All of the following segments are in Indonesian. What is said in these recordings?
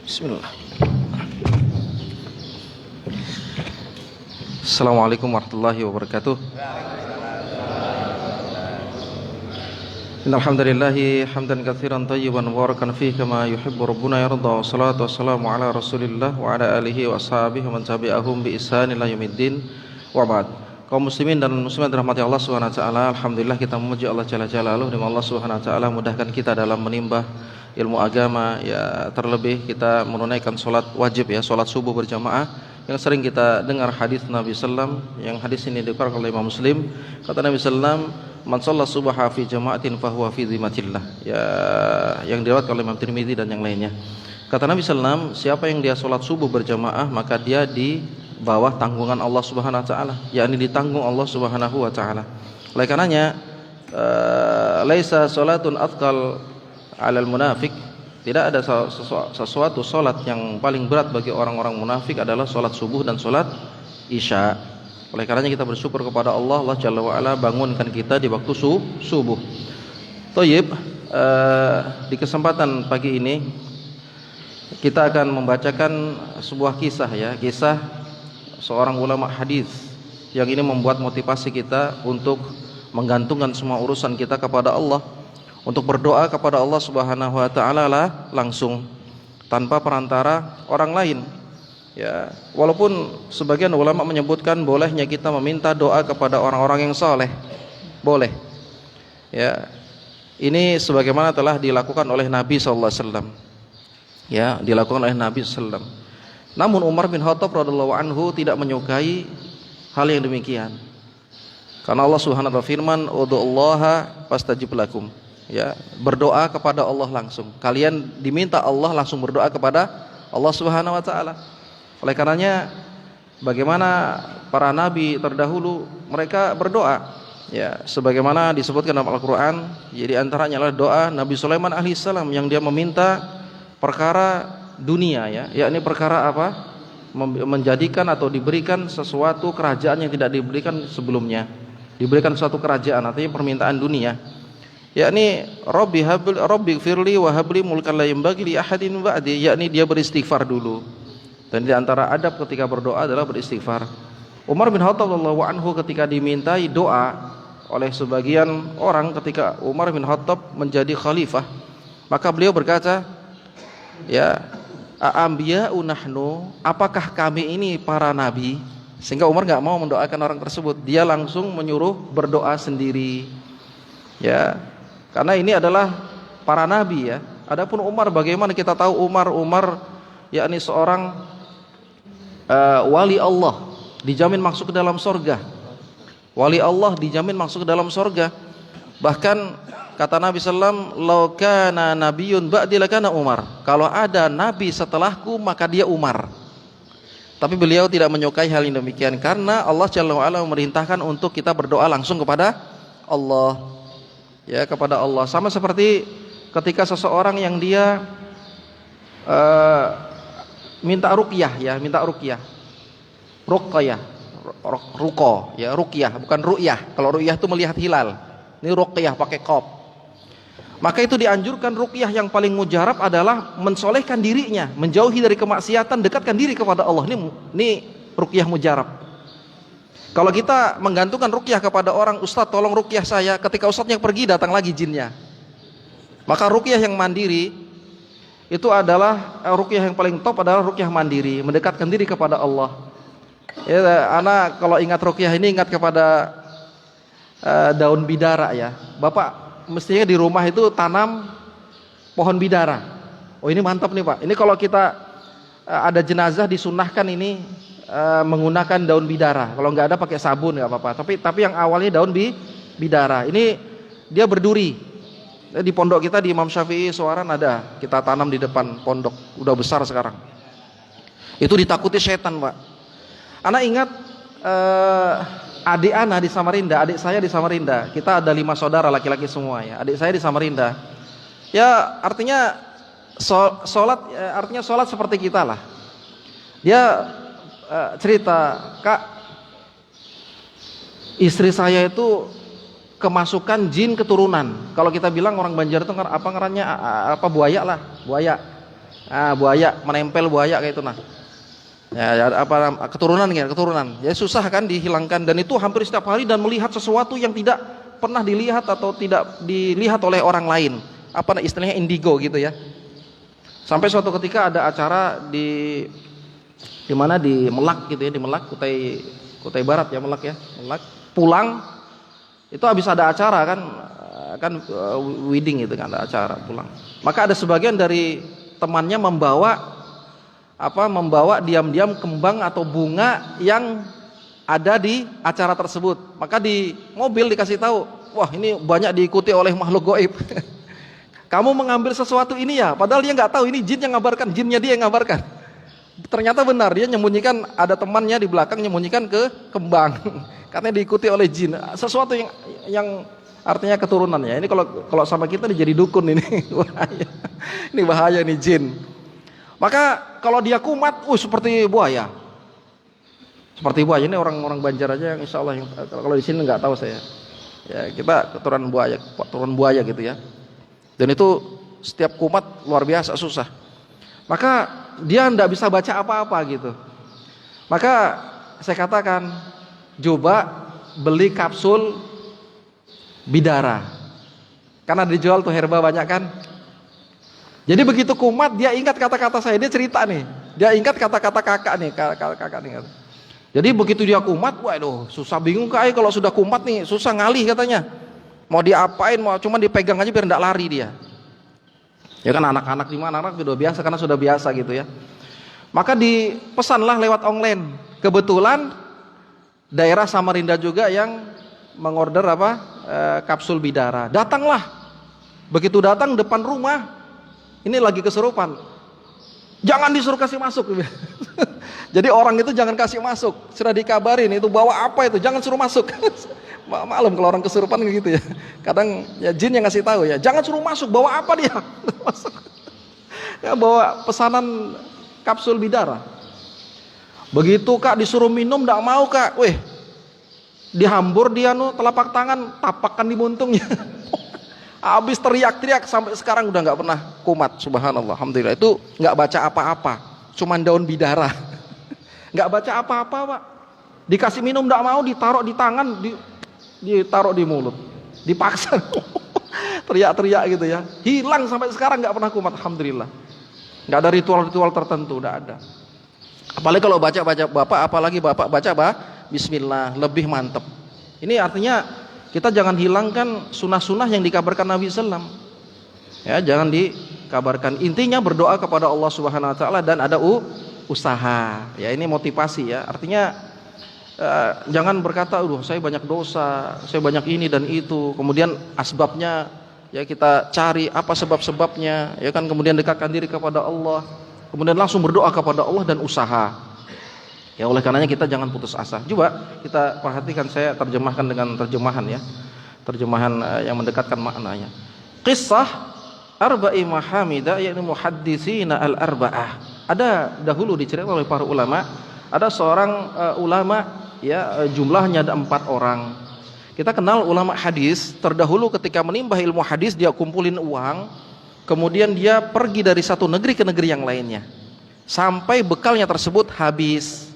Bismillah. Assalamualaikum warahmatullahi wabarakatuh. Innalhamdulillahi hamdan katsiran thayyiban mubarakan fihi kama yuhibbu rabbuna yarda. Wassalatu wassalamu ala Rasulillah wa ala alihi wa ashabihi wa man tabi'ahum bi ihsan ila yaumiddin. Wa ba'd. Kaum muslimin dan muslimat dirahmati Allah Subhanahu wa taala, alhamdulillah kita memuji Allah Jalla Jalaluhu, dan Allah Subhanahu wa taala mudahkan kita dalam menimba ilmu agama, ya terlebih kita menunaikan salat wajib, ya salat subuh berjamaah yang sering kita dengar hadis Nabi sallam, yang hadis ini dikeluarkan oleh Imam Muslim. Kata Nabi sallam, man shalla subha fi jama'atin fahuwa fi dhimmatillah, ya yang diriwayatkan oleh Imam Tirmidzi dan yang lainnya. Kata Nabi sallam, siapa yang dia salat subuh berjamaah maka dia di bawah tanggungan Allah Subhanahu wa taala, yakni ditanggung Allah Subhanahu wa taala. Oleh karenanya laisa salatun athqal 'alal munafik, tidak ada sesuatu salat yang paling berat bagi orang-orang munafik adalah salat subuh dan salat isya. Oleh karenanya kita bersyukur kepada Allah, Allah Jalla wa ala bangunkan kita di waktu subuh. Thayyib, di kesempatan pagi ini kita akan membacakan sebuah kisah, ya, kisah seorang ulama hadis yang ini membuat motivasi kita untuk menggantungkan semua urusan kita kepada Allah, untuk berdoa kepada Allah Subhanahu wa taala lah langsung tanpa perantara orang lain. Ya, walaupun sebagian ulama menyebutkan bolehnya kita meminta doa kepada orang-orang yang saleh. Boleh. Ya. Ini sebagaimana telah dilakukan oleh Nabi sallallahu alaihi wasallam. Ya, dilakukan oleh Nabi sallallahu alaihi wasallam. Namun Umar bin Khattab radhiyallahu anhu tidak menyukai hal yang demikian. Karena Allah Subhanahu wa taala firman, "Ud'ullaha fastajib lakum." Ya, berdoa kepada Allah langsung. Kalian diminta Allah langsung berdoa kepada Allah Subhanahu wa taala. Oleh karenanya bagaimana para nabi terdahulu mereka berdoa, ya, sebagaimana disebutkan dalam Al-Qur'an. Jadi antaranya adalah doa Nabi Sulaiman alaihissalam yang dia meminta perkara dunia, ya, yakni perkara apa? Menjadikan atau diberikan sesuatu kerajaan yang tidak diberikan sebelumnya. Diberikan suatu kerajaan, artinya permintaan dunia. Yakni Rabbi firli wa habli mulkan la yanbaghi li ahadin ba'di, yakni dia beristighfar dulu. Dan di antara adab ketika berdoa adalah beristighfar. Umar bin Khattab radhiyallahu anhu ketika dimintai doa oleh sebagian orang ketika Umar bin Khattab menjadi khalifah, maka beliau berkata, ya, a'ambiya'u nahnu, apakah kami ini para nabi? Sehingga Umar enggak mau mendoakan orang tersebut, dia langsung menyuruh berdoa sendiri. Ya, karena ini adalah para nabi, ya. Adapun Umar, bagaimana kita tahu Umar yakni seorang wali Allah, dijamin masuk ke dalam surga. Wali Allah dijamin masuk ke dalam surga. Bahkan kata Nabi sallam, "Lau kana nabiyyun ba'di lakana Umar." Kalau ada nabi setelahku maka dia Umar. Tapi beliau tidak menyukai hal yang demikian karena Allah Jalla wa ala memerintahkan untuk kita berdoa langsung kepada Allah. Ya, kepada Allah. Sama seperti ketika seseorang yang dia minta ruqyah, ya, minta ruqyah. Ruqyah, ruko, ya, ruqyah, bukan ru'yah. Kalau ru'yah itu melihat hilal. Ini ruqyah pakai qaf. Maka itu dianjurkan ruqyah yang paling mujarab adalah mensolehkan dirinya, menjauhi dari kemaksiatan, dekatkan diri kepada Allah. Ini ruqyah mujarab. Kalau kita menggantungkan ruqyah kepada orang, "Ustaz tolong ruqyah saya," ketika ustaznya pergi datang lagi jinnya. Maka ruqyah yang mandiri itu adalah ruqyah yang paling top adalah ruqyah mandiri, mendekatkan diri kepada Allah. Ya, anak kalau ingat ruqyah ini ingat kepada daun bidara, ya. Bapak mestinya di rumah itu tanam pohon bidara. Oh, ini mantap nih, Pak. Ini kalau kita ada jenazah disunahkan ini menggunakan daun bidara. Kalau nggak ada pakai sabun nggak apa-apa. Tapi yang awalnya daun bidara. Ini dia berduri. Di pondok kita di Imam Syafi'i Suwaran ada. Kita tanam di depan pondok. Udah besar sekarang. Itu ditakuti setan, Pak. Anak ingat adik Ana di Samarinda, adik saya di Samarinda. Kita ada 5 saudara laki-laki semua, ya. Adik saya di Samarinda. Ya artinya sholat seperti kita lah. Dia cerita, "Kak, istri saya itu kemasukan jin keturunan." Kalau kita bilang orang Banjar itu apa ngarannya, apa buaya lah, buaya. buaya menempel buaya kayak itu nah. Ya, apa keturunan ya, keturunan. Ya susah kan dihilangkan, dan itu hampir setiap hari, dan melihat sesuatu yang tidak pernah dilihat atau tidak dilihat oleh orang lain. Apa istilahnya indigo gitu ya. Sampai suatu ketika ada acara di mana di Melak gitu ya, di Melak, Kutai Barat ya, Melak ya. Melak pulang itu habis ada acara kan wedding gitu kan, ada acara pulang. Maka ada sebagian dari temannya membawa diam-diam kembang atau bunga yang ada di acara tersebut. Maka di mobil dikasih tahu, wah ini banyak diikuti oleh makhluk gaib. Kamu mengambil sesuatu ini ya, padahal dia nggak tahu ini jin yang ngabarkan, jinnya dia yang ngabarkan. Ternyata benar, dia nyembunyikan, ada temannya di belakang nyembunyikan ke kembang, katanya diikuti oleh jin. Sesuatu yang artinya keturunan ya. Ini kalau sama kita jadi dukun ini, bahaya. Ini bahaya nih jin. Maka kalau dia kumat, seperti buaya. Seperti buaya, ini orang-orang Banjar aja yang insya Allah, kalau di sini nggak tahu saya. Ya kita keturunan buaya gitu ya. Dan itu setiap kumat luar biasa susah. Maka dia nggak bisa baca apa-apa gitu. Maka saya katakan, coba beli kapsul bidara. Karena dijual tuh herba banyak kan. Jadi begitu kumat dia ingat kata-kata saya, dia cerita nih, dia ingat kata-kata kakak nih. Jadi begitu dia kumat, waduh susah bingung kayak kalau sudah kumat nih, susah ngalih katanya. Mau diapain, mau cuma dipegang aja biar enggak lari dia. Ya kan anak-anak di mana, anak sudah biasa karena sudah biasa gitu ya. Maka dipesanlah lewat online. Kebetulan daerah Samarinda juga yang mengorder kapsul bidara. Datanglah. Begitu datang depan rumah, ini lagi kesurupan, jangan disuruh kasih masuk. Jadi orang itu jangan kasih masuk, sudah dikabarin itu bawa apa itu, jangan suruh masuk. Maklum kalau orang kesurupan gitu ya, kadang ya jin yang ngasih tahu ya, jangan suruh masuk, bawa apa dia. Masuk. Ya bawa pesanan kapsul bidara. Begitu kak disuruh minum nggak mau kak, dihambur dia telapak tangan, tapakan di buntungnya. Habis teriak-teriak sampai sekarang udah nggak pernah kumat, subhanallah, alhamdulillah. Itu nggak baca apa-apa, cuman daun bidara, nggak baca apa-apa pak. Dikasih minum nggak mau, ditaruh di tangan, ditaruh di mulut, dipaksa, teriak-teriak gitu ya, hilang sampai sekarang nggak pernah kumat, alhamdulillah. Nggak ada ritual-ritual tertentu, nggak ada. Apalagi kalau baca bapak, apalagi bapak baca Bismillah, lebih mantep. Ini artinya kita jangan hilangkan sunnah-sunnah yang dikabarkan Nabi SAW. Ya, jangan dikabarkan. Intinya berdoa kepada Allah Subhanahu Wa Taala dan ada usaha. Ya, ini motivasi ya. Artinya jangan berkata, saya banyak dosa, saya banyak ini dan itu. Kemudian asbabnya ya kita cari apa sebab-sebabnya. Ya kan, kemudian dekatkan diri kepada Allah. Kemudian langsung berdoa kepada Allah dan usaha. Ya oleh karenanya kita jangan putus asa. Coba kita perhatikan, saya terjemahkan dengan terjemahan ya. Terjemahan yang mendekatkan maknanya. Qissah arba'i mahamidah, yaitu muhadditsina al-arba'ah. Ada dahulu diceritakan oleh para ulama, ada seorang ulama ya, jumlahnya ada 4 orang. Kita kenal ulama hadis, terdahulu ketika menimba ilmu hadis dia kumpulin uang, kemudian dia pergi dari satu negeri ke negeri yang lainnya. Sampai bekalnya tersebut habis.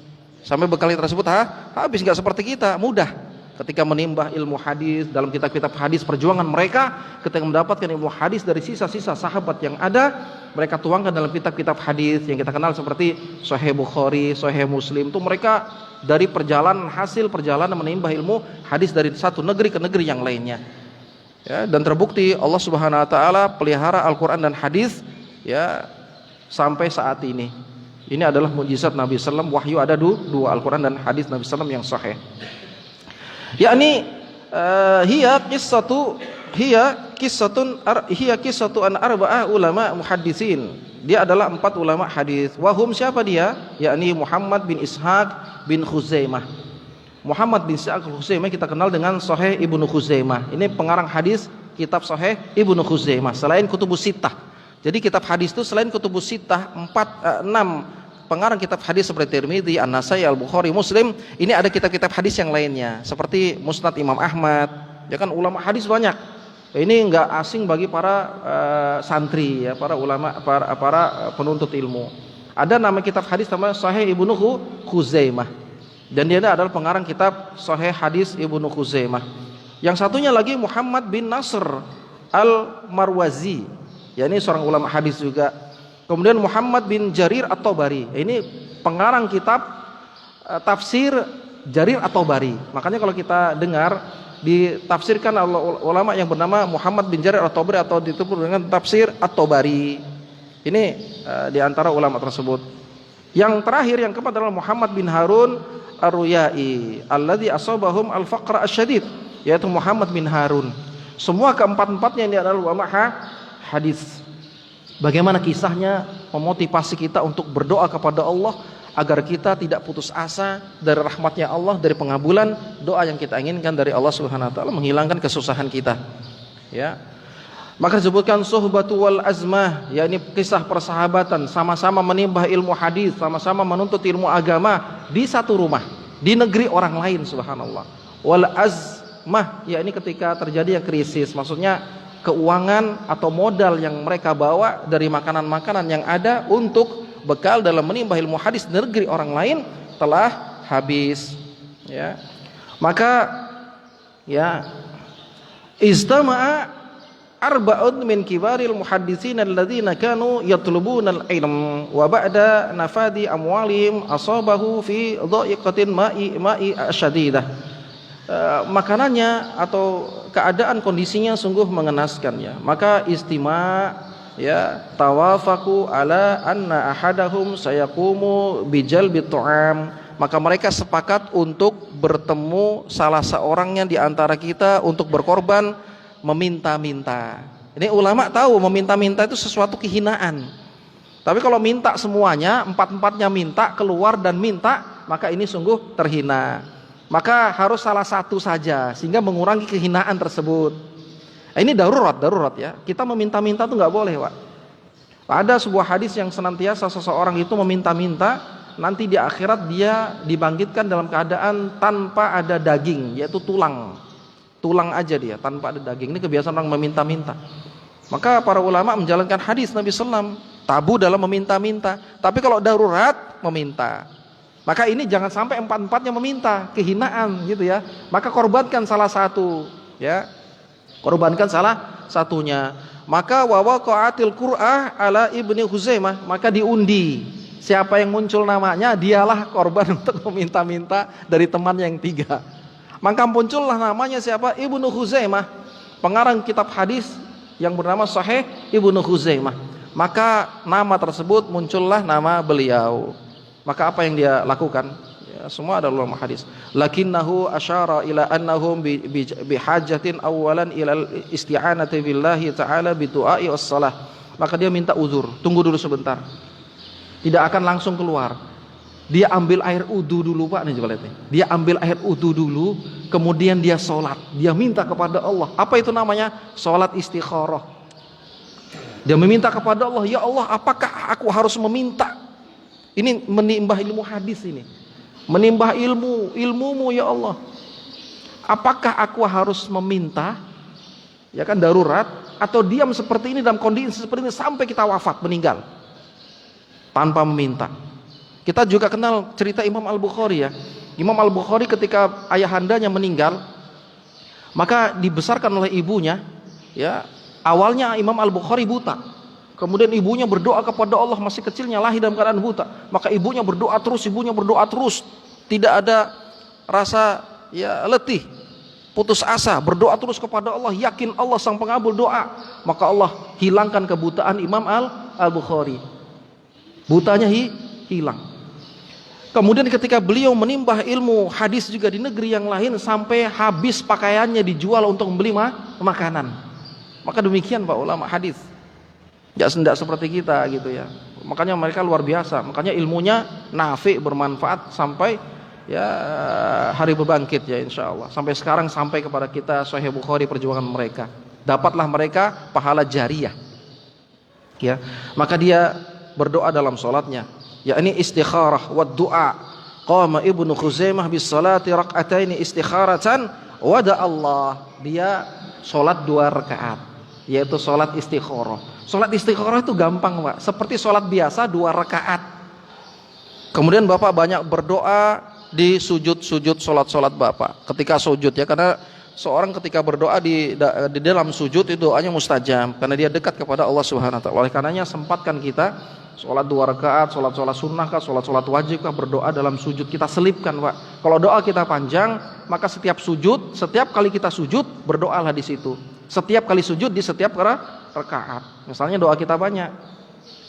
Habis, nggak seperti kita mudah ketika menimba ilmu hadis dalam kitab-kitab hadis. Perjuangan mereka ketika mendapatkan ilmu hadis dari sisa-sisa sahabat yang ada, mereka tuangkan dalam kitab-kitab hadis yang kita kenal seperti Sahih Bukhari, Sahih Muslim. Itu mereka dari hasil perjalanan menimba ilmu hadis dari satu negeri ke negeri yang lainnya ya. Dan terbukti Allah Subhanahu Wa Taala pelihara Al-Quran dan hadis ya sampai saat ini. Ini adalah mukjizat Nabi SAW. Wahyu ada dua, Al-Quran dan hadis Nabi SAW yang sahih. Yakni hiya qissatu an arba'ah ulama muhaddisin. Dia adalah 4 ulama hadis. Wahum, siapa dia? Yakni Muhammad bin Ishaq bin Khuzaimah. Muhammad bin Ishaq bin Khuzaimah kita kenal dengan Sahih Ibnu Khuzaimah. Ini pengarang hadis kitab Sahih Ibnu Khuzaimah selain Kutubus Sittah. Jadi kitab hadis itu selain Kutubus Sittah 6 pengarang kitab hadis seperti Tirmidzi, An-Nasai, Al-Bukhari, Muslim. Ini ada kitab-kitab hadis yang lainnya seperti Musnad Imam Ahmad. Ya kan, ulama hadis banyak. Ini enggak asing bagi para santri ya, para ulama, para penuntut ilmu. Ada nama kitab hadis namanya Sahih Ibnu Khuzaimah. Dan dia adalah pengarang kitab Sahih Hadis Ibnu Khuzaimah. Yang satunya lagi Muhammad bin Nasr Al-Marwazi. Ya, ini seorang ulama hadis juga. Kemudian Muhammad bin Jarir At-Tabari. Ini pengarang kitab tafsir Jarir At-Tabari. Makanya kalau kita dengar ditafsirkan oleh ulama yang bernama Muhammad bin Jarir At-Tabari atau disebut dengan tafsir At-Tabari. Ini di antara ulama tersebut. Yang terakhir yang keempat adalah Muhammad bin Harun Ar-Ruyai alladzi asabahum al-faqra asyadid, yaitu Muhammad bin Harun. Semua keempat-empatnya ini adalah ulama hadis. Bagaimana kisahnya memotivasi kita untuk berdoa kepada Allah agar kita tidak putus asa dari rahmatnya Allah, dari pengabulan doa yang kita inginkan dari Allah Subhanahu wa taala, menghilangkan kesusahan kita. Ya. Maka disebutkan suhbatu wal azmah, yakni kisah persahabatan, sama-sama menimba ilmu hadis, sama-sama menuntut ilmu agama di satu rumah, di negeri orang lain, subhanallah. Wal azmah, yakni ketika terjadi krisis, maksudnya keuangan atau modal yang mereka bawa dari makanan-makanan yang ada untuk bekal dalam menimba ilmu hadis di negeri orang lain telah habis. Ya. Maka ya istama'a arba'un min kibaril muhaddisin alladzina kanu yatlubuna al-ilm wa ba'da nafadi amwalihim asabahu fi dha'iqatin ma'i syadidah. Makanannya atau keadaan kondisinya sungguh mengenaskan ya. Maka istima' ya tawafaku ala anna ahadahum sayaqumu bijalbi tu'am, maka mereka sepakat untuk bertemu salah seorangnya di antara kita untuk berkorban meminta-minta. Ini ulama tahu meminta-minta itu sesuatu kehinaan. Tapi kalau minta semuanya, empat-empatnya minta, keluar dan minta, maka ini sungguh terhina. Maka harus salah satu saja sehingga mengurangi kehinaan tersebut. Ini darurat ya. Kita meminta-minta itu nggak boleh, Pak. Ada sebuah hadis yang senantiasa seseorang itu meminta-minta, nanti di akhirat dia dibangkitkan dalam keadaan tanpa ada daging, yaitu tulang aja dia, tanpa ada daging. Ini kebiasaan orang meminta-minta. Maka para ulama menjalankan hadis Nabi SAW, tabu dalam meminta-minta. Tapi kalau darurat meminta. Maka ini jangan sampai empat-empatnya meminta, kehinaan gitu ya. Maka korbankan salah satu, ya. Korbankan salah satunya. Maka wa waqa'atil qur'ah ala Ibnu Khuzaimah, maka diundi. Siapa yang muncul namanya, dialah korban untuk meminta-minta dari teman yang tiga. Maka muncullah namanya siapa? Ibnu Khuzaimah, pengarang kitab hadis yang bernama Sahih Ibnu Khuzaimah. Maka nama tersebut muncullah nama beliau. Maka apa yang dia lakukan? Ya, semua adalah ulama hadis. Lakinnahu asyara ila annahum bihajatin awalan ila isti'anati billahi ta'ala bidu'ai wassalah. Maka dia minta uzur, tunggu dulu sebentar. Tidak akan langsung keluar. Dia ambil air wudu dulu, Pak, nih coba lihat nih. Dia ambil air wudu dulu, kemudian dia sholat. Dia minta kepada Allah. Apa itu namanya? Sholat istikharah. Dia meminta kepada Allah, ya Allah, apakah aku harus meminta? Ini menimbah ilmu hadis ini. Menimbah ilmumu ya Allah. Apakah aku harus meminta? Ya kan darurat, atau diam seperti ini dalam kondisi seperti ini sampai kita wafat, meninggal tanpa meminta. Kita juga kenal cerita Imam Al-Bukhari ya. Imam Al-Bukhari ketika ayahandanya meninggal, maka dibesarkan oleh ibunya, ya. Awalnya Imam Al-Bukhari buta. Kemudian ibunya berdoa kepada Allah, masih kecilnya lahir dalam keadaan buta. Maka ibunya berdoa terus, tidak ada rasa ya letih, putus asa, berdoa terus kepada Allah, yakin Allah sang pengabul doa. Maka Allah hilangkan kebutaan Imam Al-Bukhari. Butanya hilang. Kemudian ketika beliau menimbah ilmu hadis juga di negeri yang lain, sampai habis pakaiannya dijual untuk membeli makanan. Maka demikian Pak ulama hadis. Tidak seperti kita gitu ya. Makanya mereka luar biasa. Makanya ilmunya nafi, bermanfaat sampai ya hari berbangkit ya insyaallah. Sampai sekarang sampai kepada kita Sahih Bukhari, perjuangan mereka. Dapatlah mereka pahala jariyah. Ya. Maka dia berdoa dalam salatnya. Ya ini istikharah wa du'a. Qama Ibnu Khuzaimah bis salati rak'ataini istikharatan wa da Allah. Dia sholat 2 rakaat, yaitu sholat istikharah. Sholat istikharah itu gampang Pak, seperti sholat biasa 2 rakaat. Kemudian Bapak banyak berdoa di sujud-sujud sholat Bapak ketika sujud ya, karena seorang ketika berdoa di dalam sujud itu doanya mustajab karena dia dekat kepada Allah Subhanahu wa taala. Oleh karenanya sempatkan kita sholat 2 rakaat, sholat sunnah kah, sholat wajib kah, berdoa dalam sujud kita selipkan Pak. Kalau doa kita panjang, maka setiap kali kita sujud berdoalah di situ. Setiap kali sujud di setiap rakaat. Misalnya doa kita banyak.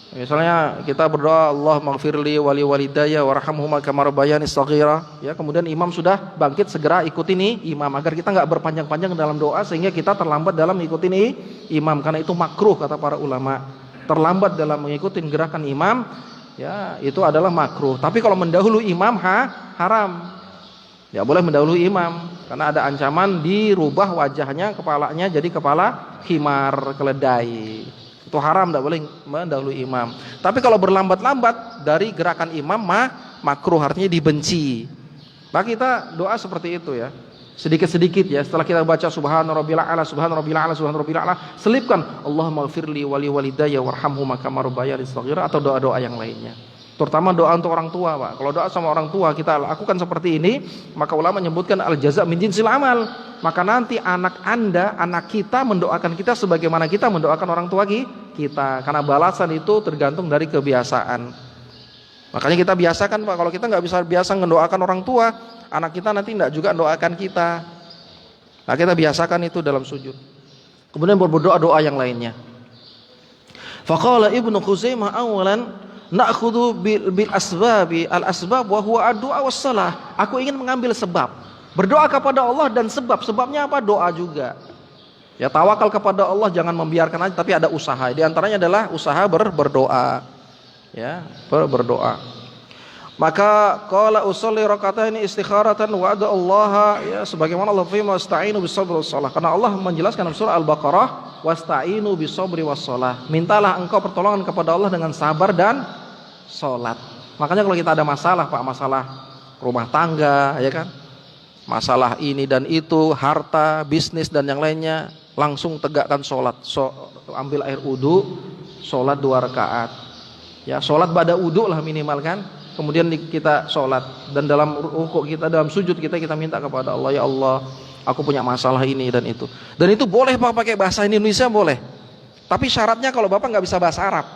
Misalnya kita berdoa Allah maghfirli wali walidayya warhamhuma kama rabbayani shaghira, ya, kemudian imam sudah bangkit segera ikuti nih imam agar kita enggak berpanjang-panjang dalam doa sehingga kita terlambat dalam mengikuti nih imam, karena itu makruh kata para ulama. Terlambat dalam mengikuti gerakan imam ya itu adalah makruh. Tapi kalau mendahului imam haram. Ya boleh mendahului imam karena ada ancaman dirubah wajahnya, kepalanya jadi kepala himar, keledai. Itu haram, tidak boleh mendahului imam. Tapi kalau berlambat-lambat dari gerakan imam makruh, artinya dibenci. Maka kita doa seperti itu ya, sedikit-sedikit ya. Setelah kita baca subhana rabbil a'la, subhana rabbil a'la, subhana rabbil a'la, selipkan Allahumma ighfirli wali walidayya warhamhuma kama rabbayani shaghira, atau doa-doa yang lainnya. Terutama doa untuk orang tua Pak. Kalau doa sama orang tua kita lakukan seperti ini, maka ulama menyebutkan al jaza min jinsil amal. Maka nanti anak Anda, anak kita mendoakan kita sebagaimana kita mendoakan orang tua kita. Karena balasan itu tergantung dari kebiasaan. Makanya kita biasakan Pak, kalau kita nggak biasa mendoakan orang tua, anak kita nanti tidak juga mendoakan kita. Nah kita biasakan itu dalam sujud. Kemudian berdoa doa yang lainnya. Faqala Ibnu Khuzaimah awalan na'khudhu bil asbabi al asbab wa huwa ad-du'a was shalah. Aku ingin mengambil sebab. Berdoa kepada Allah dan sebabnya apa? Doa juga. Ya tawakal kepada Allah, jangan membiarkan aja, tapi ada usaha. Di antaranya adalah usaha berdoa. Ya, berdoa. Maka qala usolli rakataini istikharatan wa ada Allah, ya sebagaimana Allah firman wasta'inu bis-sabri was-shalah. Karena Allah menjelaskan dalam surah Al-Baqarah wasta'inu bis-sabri was-shalah. Mintalah engkau pertolongan kepada Allah dengan sabar dan salat. Makanya kalau kita ada masalah Pak, masalah rumah tangga ya kan, masalah ini dan itu, harta, bisnis dan yang lainnya, langsung tegakkan salat. Ambil air wudu, salat 2 rakaat. Ya, salat pada wudu lah minimal kan. Kemudian kita sholat dan dalam rukuk kita, dalam sujud kita minta kepada Allah, ya Allah, aku punya masalah ini dan itu. Dan itu boleh Pak pakai bahasa Indonesia boleh. Tapi syaratnya kalau Bapak nggak bisa bahasa Arab.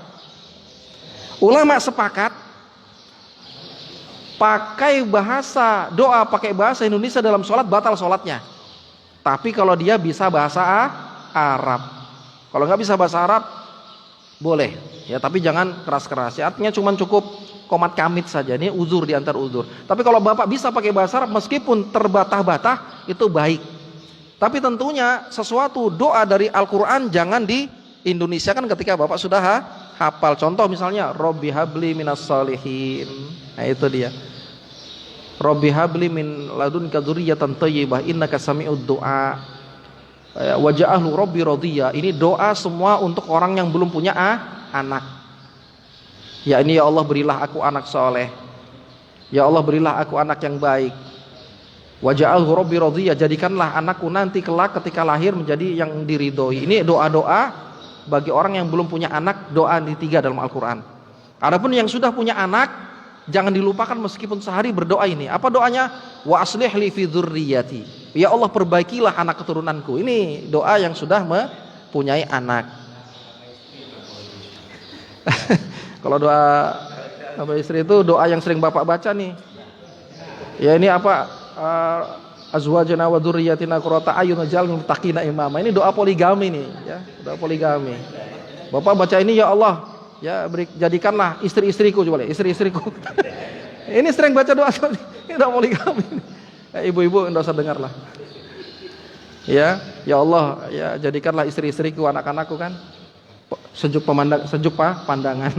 Ulama sepakat pakai bahasa doa pakai bahasa Indonesia dalam sholat batal sholatnya. Tapi kalau dia bisa bahasa Arab, kalau nggak bisa bahasa Arab boleh. Ya tapi jangan keras-keras. Ya, artinya cuma cukup komat kamit saja, ini uzur di antar uzur. Tapi kalau Bapak bisa pakai bahasa Arab meskipun terbatah-batah itu baik. Tapi tentunya sesuatu doa dari Al-Qur'an jangan di Indonesia kan ketika Bapak sudah hafal. Contoh misalnya Robbi habli minas sholihin. Nah itu dia. Robbi habli min ladunka dzurriyyatan thayyibah innaka sami'ud du'a. Waja'ahlu Robbi radiyya. Ini doa semua untuk orang yang belum punya anak. Ya ini ya Allah berilah aku anak soleh. Ya Allah berilah aku anak yang baik. Waja'alhu Rabbi radiyya, jadikanlah anakku nanti kelak ketika lahir menjadi yang diridhoi. Ini doa-doa bagi orang yang belum punya anak, doa di 3 dalam Al-Quran. Adapun yang sudah punya anak, jangan dilupakan meskipun sehari berdoa ini. Apa doanya? Wa aslih li fi dzurriyyati. Ya Allah perbaikilah anak keturunanku. Ini doa yang sudah mempunyai anak. Kalau doa apa istri itu doa yang sering Bapak baca nih. Ya ini apa? Azwajana wa dzurriyyatina qurrata a'yun waj'alna muttaqina imama. Ini doa poligami nih, ya. Doa poligami. Bapak baca ini ya Allah, ya jadikanlah istri-istriku coba lihat, istri-istriku. Ini sering baca doa ini doa poligami. Ibu-ibu enggak usah dengar lah. Ya Allah, ya jadikanlah istri-istriku, anak-anakku kan. Sejuk pandangan.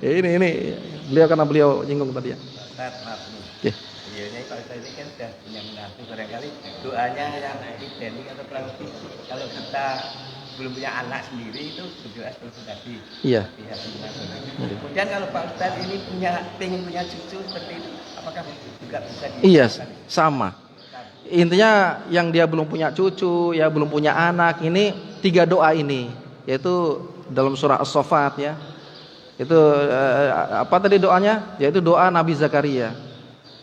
ini beliau karena beliau nyinggung tadi ya. Maaf nih. Beliaunya kalau saya ini kan sudah punya menantu, barangkali doanya yang identik atau kurang lebih kalau kita belum punya anak sendiri itu berdoa seperti tadi. Iya. Kemudian kalau Pak Ustadz ini pengen punya cucu seperti itu, apakah juga bisa Iya, sama. intinya yang dia belum punya cucu, ya belum punya anak, ini 3 doa ini, yaitu dalam surah As-Saffat ya. Itu apa tadi doanya? Yaitu doa Nabi Zakaria.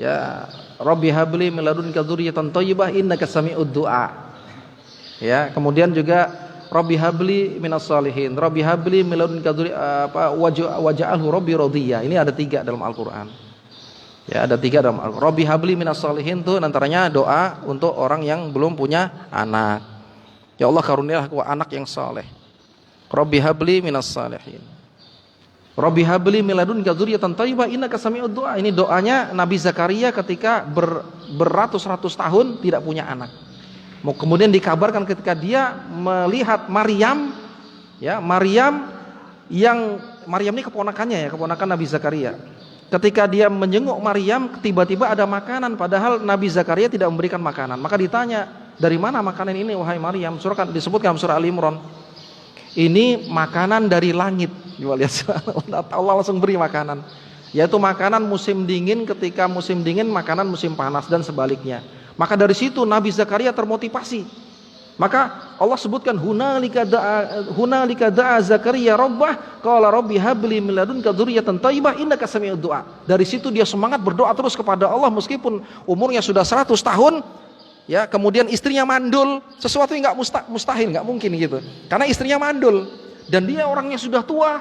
Ya, Rabbi habli min ladunka dzurriyyatan thayyibah innaka sami'ud du'a. Ya, kemudian juga Rabbi habli minas shalihin, Rabbi habli min ladunka waj'alhu rabbi radiyya. Ini ada 3 dalam Al-Qur'an. Ya, ada 3 dalam Al-Qur'an. Rabbi habli minas shalihin itu antaranya doa untuk orang yang belum punya anak. Ya Allah, karunialah aku anak yang saleh. Rabbi habli minas shalihin. Rabbi habli min ladunka dzurriyyatan thayyibah innaka sami'ud du'a. Ini doanya Nabi Zakaria ketika beratus-ratus tahun tidak punya anak. Kemudian dikabarkan ketika dia melihat Maryam, ya, Maryam ini keponakannya ya, keponakan Nabi Zakaria. Ketika dia menjenguk Maryam, tiba-tiba ada makanan, padahal Nabi Zakaria tidak memberikan makanan. Maka ditanya, dari mana makanan ini wahai Maryam? Disebutkan surah Al-Imran, ini makanan dari langit. Allah langsung beri makanan, yaitu makanan musim dingin, ketika musim dingin makanan musim panas dan sebaliknya. Maka dari situ Nabi Zakaria termotivasi. Maka Allah sebutkan hunalika da'a Zakaria rabbah qala rabbi habli min ladunka dzurriyyatan thayyibah innaka sami'ud du'a. Dari situ dia semangat berdoa terus kepada Allah meskipun umurnya sudah 100 tahun. Ya, kemudian istrinya mandul, sesuatu yang enggak mustahil, enggak mungkin gitu. Karena istrinya mandul dan dia orangnya sudah tua.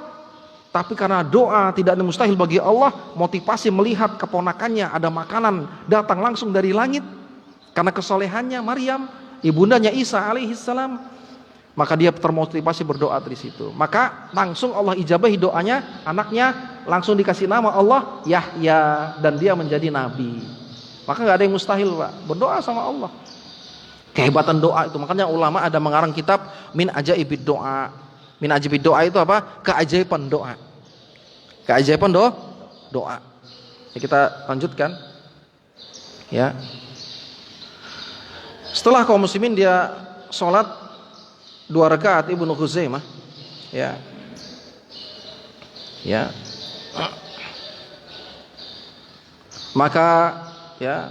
Tapi karena doa tidak ada mustahil bagi Allah, motivasi melihat keponakannya ada makanan datang langsung dari langit karena kesolehannya Maryam, ibundanya Isa alaihissalam, maka dia termotivasi berdoa dari situ. Maka langsung Allah ijabahi doanya, anaknya langsung dikasih nama Allah Yahya dan dia menjadi nabi. Maka nggak ada yang mustahil, Pak, berdoa sama Allah. Kehebatan doa itu, makanya ulama ada mengarang kitab Min Ajaibid Doa. Min Ajaibid Doa itu apa? Keajaiban doa. Keajaiban doa. Ya, kita lanjutkan. Ya. Setelah kaum muslimin dia sholat 2 rakaat Ibnu Khuzaimah, ya, maka ya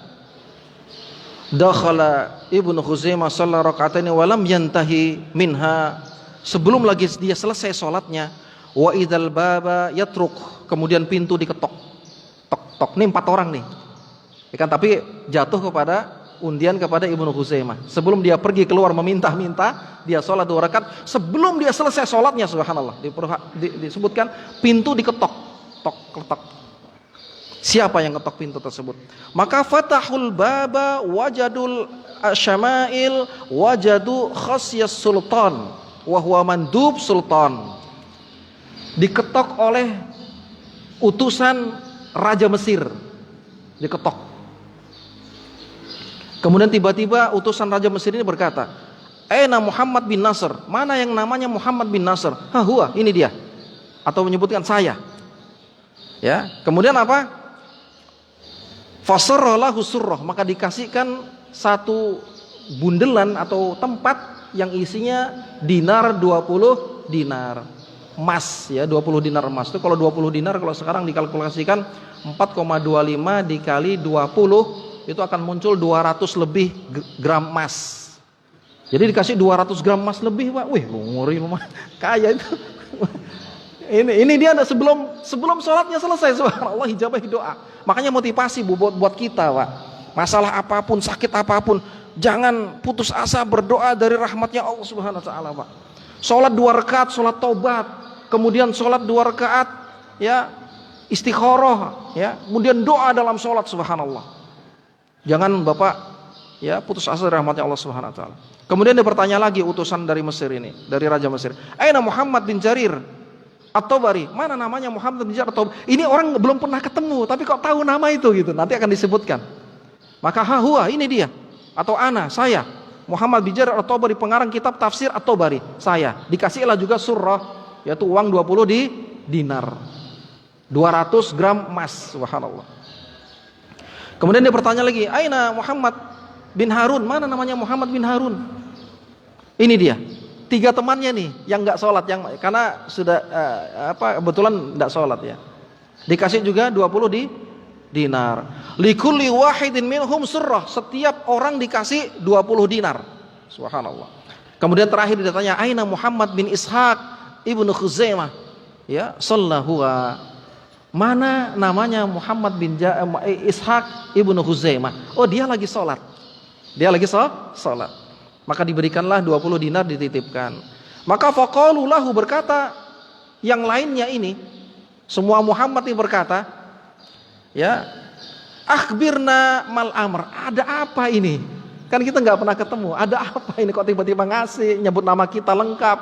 dakhala Ibnu Khuzaimah shalla raka'ataini wa lam yantahi minha. Sebelum lagi dia selesai sholatnya, wa idzal baba yatruk, kemudian pintu diketok, tok tok. Nih 4 orang nih, ya kan, tapi jatuh kepada undian kepada Ibnu Khuzaimah. Sebelum dia pergi keluar meminta-minta, dia sholat 2 rakaat. Sebelum dia selesai sholatnya, subhanallah, disebutkan pintu diketok, tok ketok. Siapa yang ketok pintu tersebut? Maka fatahul baba wajadul syama'il wajadu khasyas sultan wa huwa mandub sultan. Diketok oleh utusan Raja Mesir. Diketok. Kemudian tiba-tiba utusan Raja Mesir ini berkata, "Aina Muhammad bin Nasr?" Mana yang namanya Muhammad bin Nasr? "Ha huwa, ini dia." Atau menyebutkan saya. Ya, kemudian apa? Fasarralahu surrah, maka dikasihkan satu bundelan atau tempat yang isinya dinar 20 dinar. Emas ya, 20 dinar emas. Itu kalau 20 dinar kalau sekarang dikalkulasikan 4,25 dikali 20 itu akan muncul 200 lebih gram emas. Jadi dikasih 200 gram emas lebih, Pak. Wih, nguri rumah kaya itu. Ini dia sebelum sholatnya selesai, subhanallah, ijabah doa. Makanya motivasi buat kita, Pak. Masalah apapun, sakit apapun, jangan putus asa berdoa dari rahmatnya Allah Subhanahu wa taala, Pak. Sholat 2 rakaat, sholat taubat, kemudian sholat 2 rakaat, ya, istikharah, ya, kemudian doa dalam sholat, subhanallah. Jangan Bapak ya putus asa dari rahmatnya Allah Subhanahu wa taala. Kemudian dia bertanya lagi utusan dari Mesir ini, dari Raja Mesir. Aina Muhammad bin Jarir At-Tabari? Mana namanya Muhammad bin Jarir At-Tabari? Ini orang belum pernah ketemu, tapi kok tahu nama itu gitu. Nanti akan disebutkan. Maka ha huwa, ini dia. Atau ana, saya. Muhammad bin Jarir At-Tabari, pengarang kitab tafsir At-Tabari. Saya. Dikasihlah juga surah, yaitu uang 20 dinar. 200 gram emas, subhanallah. Kemudian dia bertanya lagi, aina Muhammad bin Harun? Mana namanya Muhammad bin Harun? Ini dia. 3 temannya nih yang enggak sholat, yang karena sudah kebetulan enggak sholat ya. Dikasih juga 20 dinar. Likulli wahidin minhum surrah, setiap orang dikasih 20 dinar. Subhanallah. Kemudian terakhir ditanya, aina Muhammad bin Ishaq ibnu Khuzaimah? Ya, sallahu. Mana namanya Muhammad bin Ishaq ibnu Khuzaimah? Oh, dia lagi sholat. Dia lagi sholat. Maka diberikanlah 20 dinar, dititipkan. Maka faqalu lahu, berkata yang lainnya ini, semua Muhammad ini berkata, ya, akhbirna mal amr, ada apa ini? Kan kita nggak pernah ketemu, ada apa ini kok tiba-tiba ngasih, nyebut nama kita lengkap.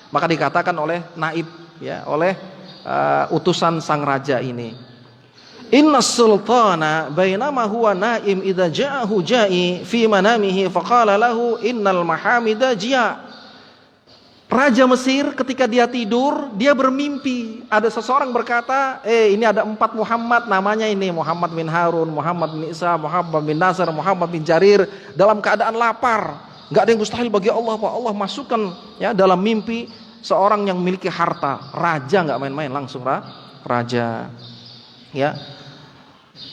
Maka dikatakan oleh naib, ya, oleh utusan sang raja ini, inna sultana bainama huwa naim idza ja'ahu ja'i fi manamihi faqala lahu innal mahamida jia'. Raja Mesir ketika dia tidur, dia bermimpi ada seseorang berkata, ini ada 4 Muhammad, namanya ini Muhammad bin Harun, Muhammad bin Isa, Muhammad bin Nasr, Muhammad bin Jarir, dalam keadaan lapar. Gak ada yang mustahil bagi Allah, Pak. Allah masukkan, ya, dalam mimpi seorang yang memiliki harta. Raja, nggak main-main, langsung raja, ya.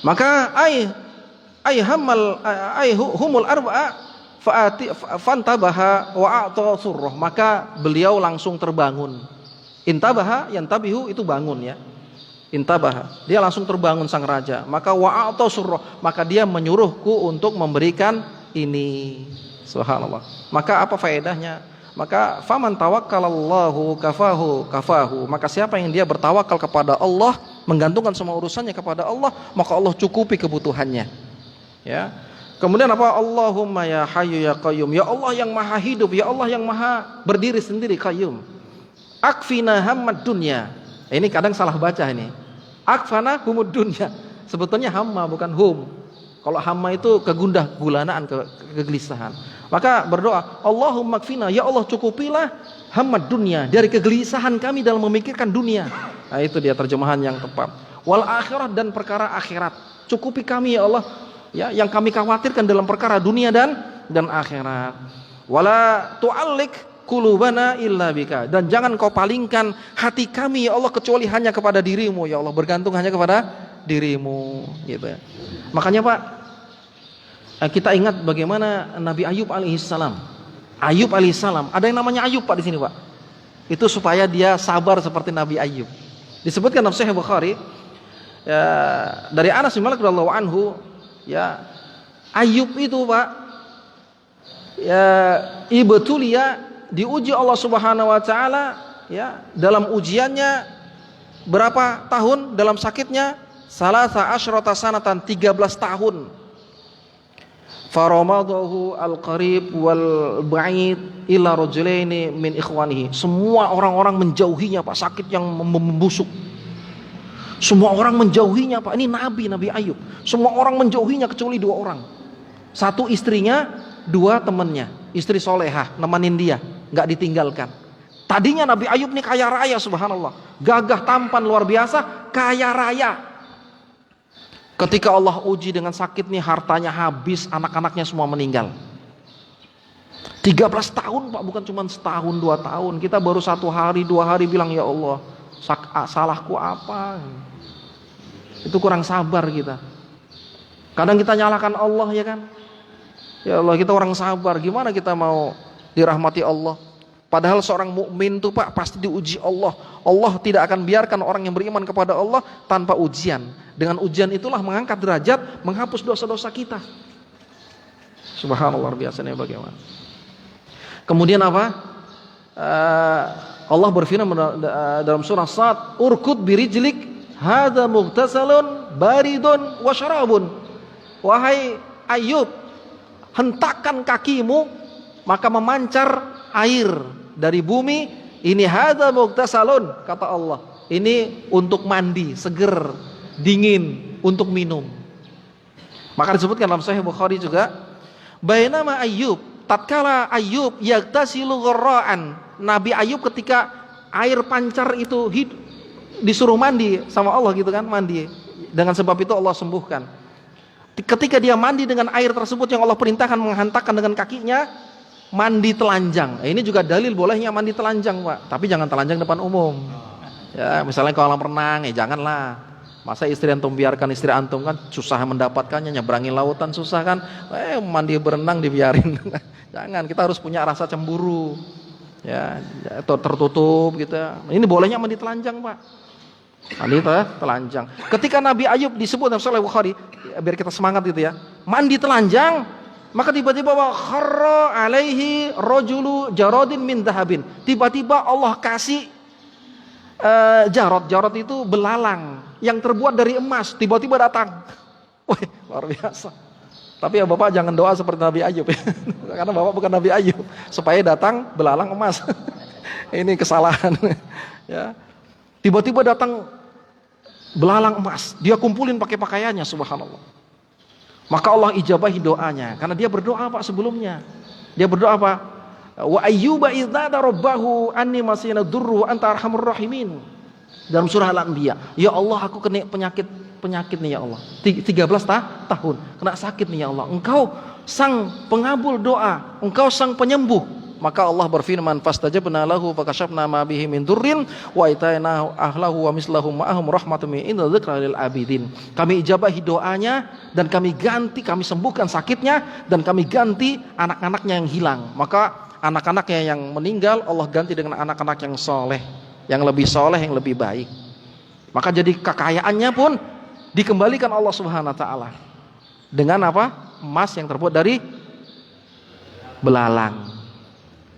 Maka humul arba'a fantabaha wa a'ta surrah, maka beliau langsung terbangun. Intabaha, yantabihu itu bangun, ya. Intabaha, dia langsung terbangun sang raja. Maka wa a'ta surrah, maka dia menyuruhku untuk memberikan ini. Subhanallah. Maka apa faedahnya? Maka faman tawakkalallahu kafahu. Maka siapa yang dia bertawakal kepada Allah, menggantungkan semua urusannya kepada Allah, maka Allah cukupi kebutuhannya. Ya. Kemudian apa? Allahumma ya hayyu ya qayyum, ya Allah yang maha hidup, ya Allah yang maha berdiri sendiri, qayyum. Akfina hammad dunya. Ini kadang salah baca ini. Akfana humud dunya. Sebetulnya hamma bukan hum. Kalau hamma itu kegundah gulanaan, kegelisahan. Maka berdoa, Allahumma akfina, ya Allah cukupilah hammad dunya, dari kegelisahan kami dalam memikirkan dunia. Nah, itu dia terjemahan yang tepat. Wal akhirat, dan perkara akhirat. Cukupi kami ya Allah, ya, yang kami khawatirkan dalam perkara dunia dan akhirat. Wala tu'allik qulubana illa bika, dan jangan kau palingkan hati kami ya Allah kecuali hanya kepada dirimu ya Allah, bergantung hanya kepada dirimu, gitu ya. Makanya Pak, kita ingat bagaimana Nabi Ayub alaihissalam. Ayub alaihissalam, ada yang namanya Ayub Pak di sini Pak. Itu supaya dia sabar seperti Nabi Ayub. Disebutkan dalam Sahih Bukhari, ya, dari Anas bin Malik radhiyallahu anhu, ya, Ayub itu Pak, ya, ibtulia, diuji Allah Subhanahu wa taala, ya, dalam ujiannya berapa tahun dalam sakitnya? Salasa asyrata sanatan, 13 tahun. Faramadahu al-qarib wal ba'id ila rajulaini min ikhwanihi. Semua orang-orang menjauhinya Pak, sakit yang membusuk. Semua orang menjauhinya Pak. Ini Nabi Ayub. Semua orang menjauhinya kecuali 2 orang. 1 istrinya, 2 temannya. Istri solehah, nemenin dia, nggak ditinggalkan. Tadinya Nabi Ayub ini kaya raya, subhanallah. Gagah tampan luar biasa, kaya raya. Ketika Allah uji dengan sakit nih, hartanya habis, anak-anaknya semua meninggal. 13 tahun Pak, bukan cuma setahun 2 tahun. Kita baru 1 hari 2 hari bilang ya Allah, salahku apa? Itu kurang sabar kita. Kadang kita nyalakan Allah, ya kan? Ya Allah, kita orang sabar, gimana kita mau dirahmati Allah? Padahal seorang mukmin tuh Pak pasti diuji Allah. Allah tidak akan biarkan orang yang beriman kepada Allah tanpa ujian. Dengan ujian itulah mengangkat derajat, menghapus dosa-dosa kita. Subhanallah, biasanya bagaimana? Kemudian apa? Allah berfirman dalam surah Sad, urkud birijlik hadza mughtasalun baridun wa syarabun. Wahai Ayub, hentakkan kakimu maka memancar air dari bumi. Ini hadza mughtasalun, kata Allah, ini untuk mandi, seger, dingin, untuk minum. Maka disebutkan dalam Sahih Bukhari juga, bainama Ayub, tatkala Ayub yaghtasilu gharra'an, Nabi Ayub ketika air pancar itu disuruh mandi sama Allah gitu kan, mandi. Dengan sebab itu Allah sembuhkan. Ketika dia mandi dengan air tersebut yang Allah perintahkan, menghantarkan dengan kakinya, mandi telanjang. Ini juga dalil bolehnya mandi telanjang Pak, tapi jangan telanjang depan umum. Ya, misalnya kolam renang, janganlah. Masa istri antum biarkan istri antum kan susah mendapatkannya, nyeberangi lautan susah kan, mandi berenang dibiarin. Jangan, kita harus punya rasa cemburu. Ya, atau tertutup gitu. Ini bolehnya mandi telanjang, Pak. Mandi telanjang. Ketika Nabi Ayub disebut dalam Sahih Bukhari, biar kita semangat gitu ya. Mandi telanjang, maka tiba-tiba wa kharra alaihi rajulu jaradin min dahabin. Tiba-tiba Allah kasih jarad itu belalang yang terbuat dari emas, tiba-tiba datang. Wah, luar biasa. Tapi ya Bapak jangan doa seperti Nabi Ayub ya. Karena Bapak bukan Nabi Ayub, supaya datang belalang emas. Ini kesalahan. Ya. Tiba-tiba datang belalang emas, dia kumpulin pakai pakaiannya, subhanallah. Maka Allah ijabahi doanya, karena dia berdoa Pak sebelumnya. Dia berdoa apa? Wa ayyuba idzada rabbahu anni masina durru anta arhamur rahimin. Dalam surah Al-Anbiya, ya Allah aku kena penyakit nih ya Allah. 13 tahun kena sakit nih ya Allah. Engkau sang pengabul doa, engkau sang penyembuh. Maka Allah berfirman, fastajabna lahu fakashafna ma bihi min durrin wa atainahu ahlahu wa mislahum ma'ahum rahmatun min inna dzikra lil abidin. Kami ijabahi doanya dan kami sembuhkan sakitnya dan kami ganti anak-anaknya yang hilang. Maka anak-anaknya yang meninggal Allah ganti dengan anak-anak yang soleh, yang lebih soleh, yang lebih baik. Maka jadi kekayaannya pun dikembalikan Allah Subhanahu wa taala dengan apa? Emas yang terbuat dari belalang.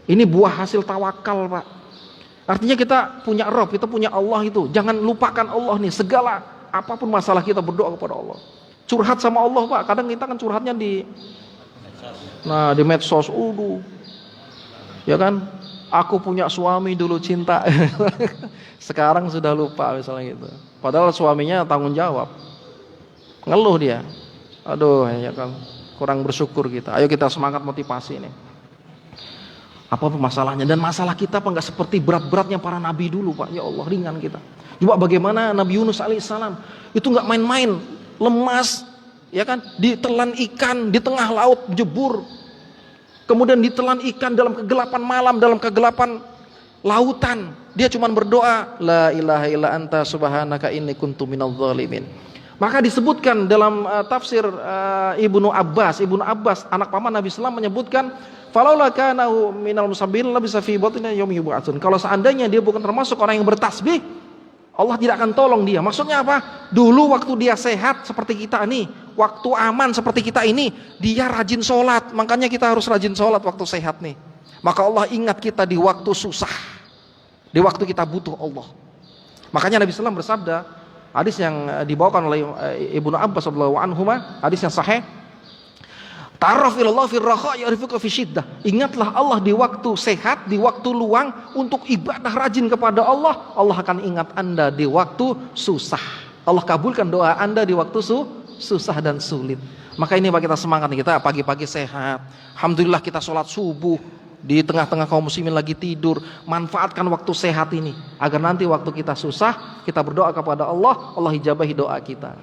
Ini buah hasil tawakal, Pak. Artinya kita punya Rabb, kita punya Allah itu. Jangan lupakan Allah nih, segala apapun masalah kita berdoa kepada Allah. Curhat sama Allah, Pak. Kadang kita kan curhatnya di medsos. Ya kan? Aku punya suami dulu cinta. Sekarang sudah lupa misalnya gitu. Padahal suaminya tanggung jawab. Ngeluh dia. Aduh, ya kan. Kurang bersyukur kita. Ayo kita semangat motivasi ini. Apa masalahnya? Dan masalah kita apa enggak seperti berat-beratnya para nabi dulu, Pak. Ya Allah, ringan kita. Coba bagaimana Nabi Yunus alaihissalam itu enggak main-main, lemas, ya kan? Ditelan ikan di tengah laut, jebur. Kemudian ditelan ikan dalam kegelapan malam, dalam kegelapan lautan. Dia cuma berdoa, la ilaha illa anta subhanaka inni kuntu minadz zalimin. Maka disebutkan dalam tafsir Ibnu Abbas anak paman Nabi sallallahu menyebutkan, falaula kana minal musabbihin labisa fi batni yaumi yub'atsun. Kalau seandainya dia bukan termasuk orang yang bertasbih, Allah tidak akan tolong dia. Maksudnya apa? Dulu waktu dia sehat seperti kita nih, waktu aman seperti kita ini, dia rajin sholat. Makanya kita harus rajin sholat waktu sehat nih. Maka Allah ingat kita di waktu susah, di waktu kita butuh Allah. Makanya Nabi SAW bersabda, hadis yang dibawakan oleh Ibnu Abbas radhiyallahu anhuma, hadis yang sahih, ta'arraf ilallah fi raha ya'rifuka fi syiddah. Ingatlah Allah di waktu sehat, di waktu luang untuk ibadah rajin kepada Allah. Allah akan ingat Anda di waktu susah. Allah kabulkan doa Anda di waktu susah dan sulit. Maka ini Pak, kita semangat nih, kita pagi-pagi sehat. Alhamdulillah kita sholat subuh di tengah-tengah kaum muslimin lagi tidur. Manfaatkan waktu sehat ini agar nanti waktu kita susah, kita berdoa kepada Allah, Allah hijabahi doa kita.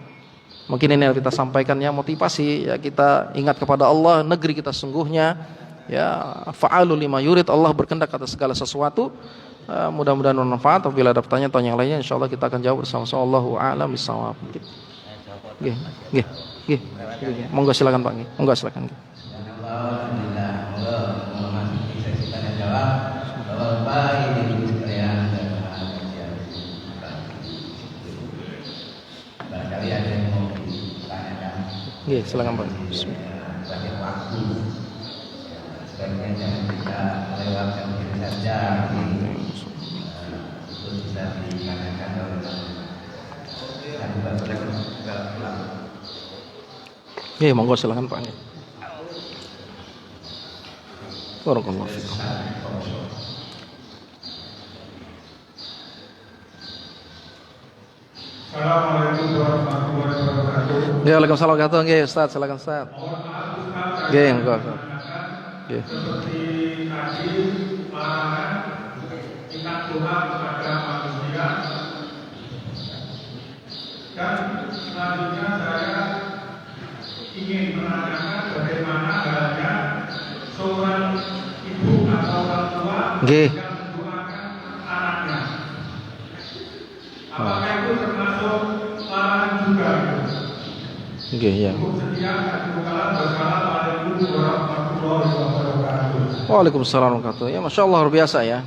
Mungkin ini yang kita sampaikan ya, motivasi ya, kita ingat kepada Allah, negeri kita sungguhnya ya fa'alul lima yurid, Allah berkehendak atas segala sesuatu. Mudah-mudahan bermanfaat. Apabila ada pertanyaan atau yang lainnya, insyaallah kita akan jawab bersama-sama. Allahu a'lam bishawab. Nggih. Monggo silakan Pak. Monggo silakan. Nggih, silakan Pak. Banyak waktu. Sebaiknya jangan kita lewatkan diri saja. Itu bisa ditanyakan oleh Nggih, monggo silakan Pak. Barakallahu fiikum. Assalamualaikum warahmatullahi wabarakatuh. Waalaikumsalam warahmatullahi wabarakatuh. Nggih, Ustaz, silakan Ustaz. Nggih, monggo. Nggih. Seperti tadi larangan kita doa kepada manusia. Dan selanjutnya saya ingin menanyakan bagaimana halnya seorang ibu atau orang tua Nggih. yang mendoakan anaknya. Apakah itu termasuk larangan Nggih, ya. Cukup sekian, wassalamualaikum warahmatullahi wabarakatuh. Waalaikumsalam warahmatullahi wabarakatuh. Ya, masya Allah luar biasa ya.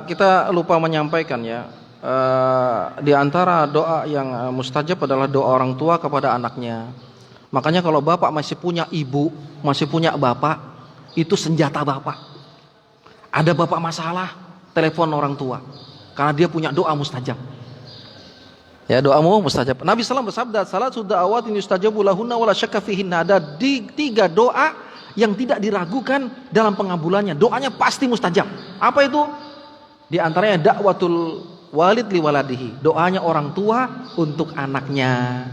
Kita lupa menyampaikan ya. Di antara doa yang mustajab adalah doa orang tua kepada anaknya. Makanya kalau bapak masih punya ibu, masih punya bapak, itu senjata bapak. Ada bapak masalah, telepon orang tua, karena dia punya doa mustajab. Ya, doamu mustajab. Nabi SAW bersabda, salatu da'awatin yustajabu lahunna wala syakka fihinna. Ada 3 doa yang tidak diragukan dalam pengabulannya. Doanya pasti mustajab. Apa itu? Di antaranya da'watul walid li waladihi. Doanya orang tua untuk anaknya.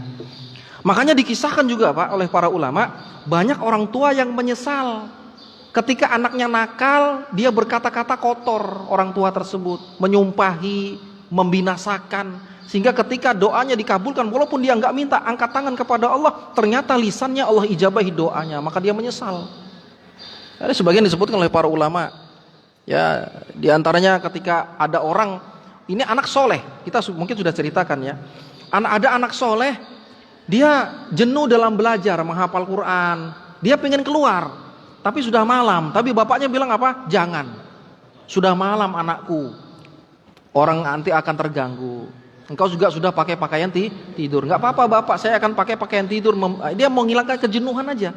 Makanya dikisahkan juga Pak oleh para ulama, banyak orang tua yang menyesal ketika anaknya nakal, dia berkata-kata kotor orang tua tersebut, menyumpahi, membinasakan. Sehingga ketika doanya dikabulkan, walaupun dia nggak minta, angkat tangan kepada Allah, ternyata lisannya Allah ijabahi doanya, maka dia menyesal. Ada sebagian disebutkan oleh para ulama. Ya, diantaranya ketika ada orang, ini anak soleh, kita mungkin sudah ceritakan ya. Ada anak soleh, dia jenuh dalam belajar, menghafal Quran, dia pengen keluar, tapi sudah malam. Tapi bapaknya bilang apa? Jangan. Sudah malam anakku, orang nanti akan terganggu. Engkau juga sudah pakai pakaian tidur. Enggak apa-apa bapak, saya akan pakai pakaian tidur. Dia mau menghilangkan kejenuhan aja.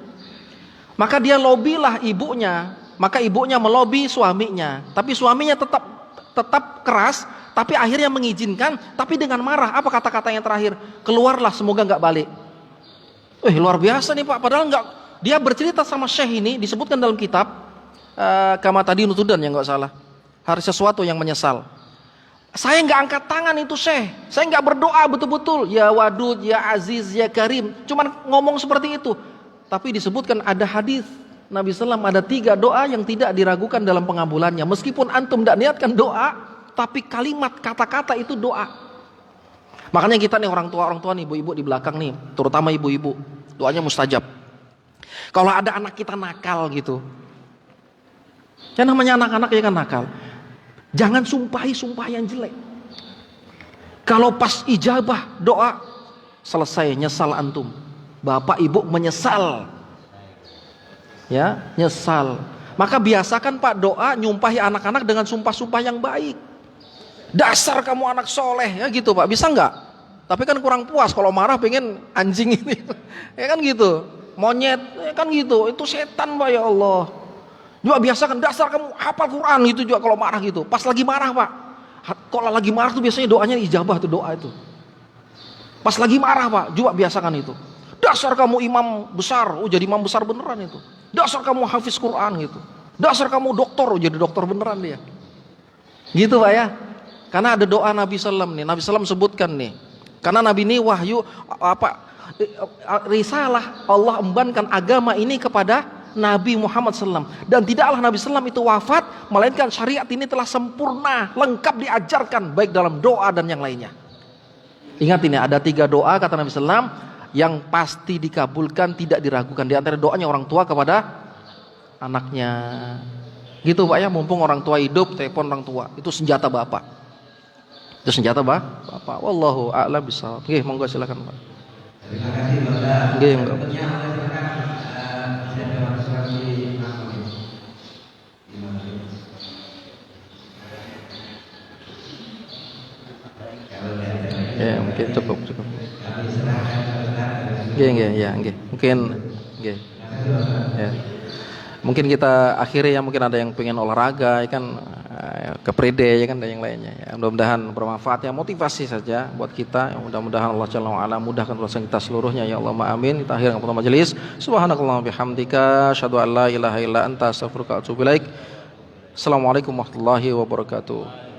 Maka dia lobilah ibunya. Maka ibunya melobi suaminya. Tapi suaminya tetap keras. Tapi akhirnya mengizinkan. Tapi dengan marah. Apa kata-kata yang terakhir? Keluarlah, semoga enggak balik. Luar biasa nih Pak. Padahal enggak. Dia bercerita sama Syekh ini. Disebutkan dalam kitab. Kama tadi nutudan ya enggak salah. Hari sesuatu yang menyesal. Saya nggak angkat tangan itu Syekh, saya nggak berdoa betul-betul, ya Wadud, ya Aziz, ya Karim, cuman ngomong seperti itu. Tapi disebutkan ada hadis Nabi SAW, ada 3 doa yang tidak diragukan dalam pengabulannya. Meskipun antum tidak niatkan doa, tapi kalimat kata-kata itu doa. Makanya kita nih orang tua nih, ibu-ibu di belakang nih, terutama ibu-ibu, doanya mustajab. Kalau ada anak kita nakal gitu, ya namanya anak-anak ya kan nakal. Jangan sumpahi sumpah yang jelek. Kalau pas ijabah doa selesai, nyesal antum. Bapak ibu menyesal. Ya, nyesal. Maka biasakan Pak doa nyumpahi anak-anak dengan sumpah-sumpah yang baik. Dasar kamu anak soleh, ya gitu Pak. Bisa nggak? Tapi kan kurang puas kalau marah pengen anjing ini. Ya kan gitu. Monyet, ya kan gitu. Itu setan Pak, ya Allah. Juga biasakan dasar kamu hafal Quran gitu juga kalau marah gitu. Pas lagi marah Pak. Kalau lagi marah tuh biasanya doanya ijabah tuh doa itu. Pas lagi marah Pak, juga biasakan itu. Dasar kamu imam besar, jadi imam besar beneran itu. Dasar kamu hafiz Quran gitu. Dasar kamu doktor, jadi doktor beneran dia. Gitu Pak ya. Karena ada doa Nabi SAW nih. Nabi SAW sebutkan nih. Karena Nabi ini wahyu risalah Allah embankan agama ini kepada Nabi Muhammad SAW. Dan tidaklah Nabi SAW itu wafat, melainkan syariat ini telah sempurna, lengkap diajarkan, baik dalam doa dan yang lainnya. Ingat ini, ada 3 doa kata Nabi SAW, yang pasti dikabulkan, tidak diragukan. Di antara doanya orang tua kepada anaknya. Gitu Pak ya, mumpung orang tua hidup, telepon orang tua. Itu senjata bapak. Itu senjata bapak. Wallahu a'lam bishawab. Oke, monggo silakan Pak. Terima kasih Bapak. Oke, monggo. Ya, mungkin cukup. Nggih. Mungkin nggih. Ya. Mungkin kita akhiri ya, mungkin ada yang pengen olahraga ya kan, keprede ya kan, dan yang lainnya ya. Mudah-mudahan bermanfaat ya, motivasi saja buat kita. Ya, mudah-mudahan Allah Jalla wa ala mudahkan urusan kita seluruhnya ya Allah, amin. Kita akhiri dengan majelis. Subhanakallahumma bihamdika asyhadu an la ilaha illa anta astaghfiruka wa atubu ilaik. Assalamualaikum warahmatullahi wabarakatuh.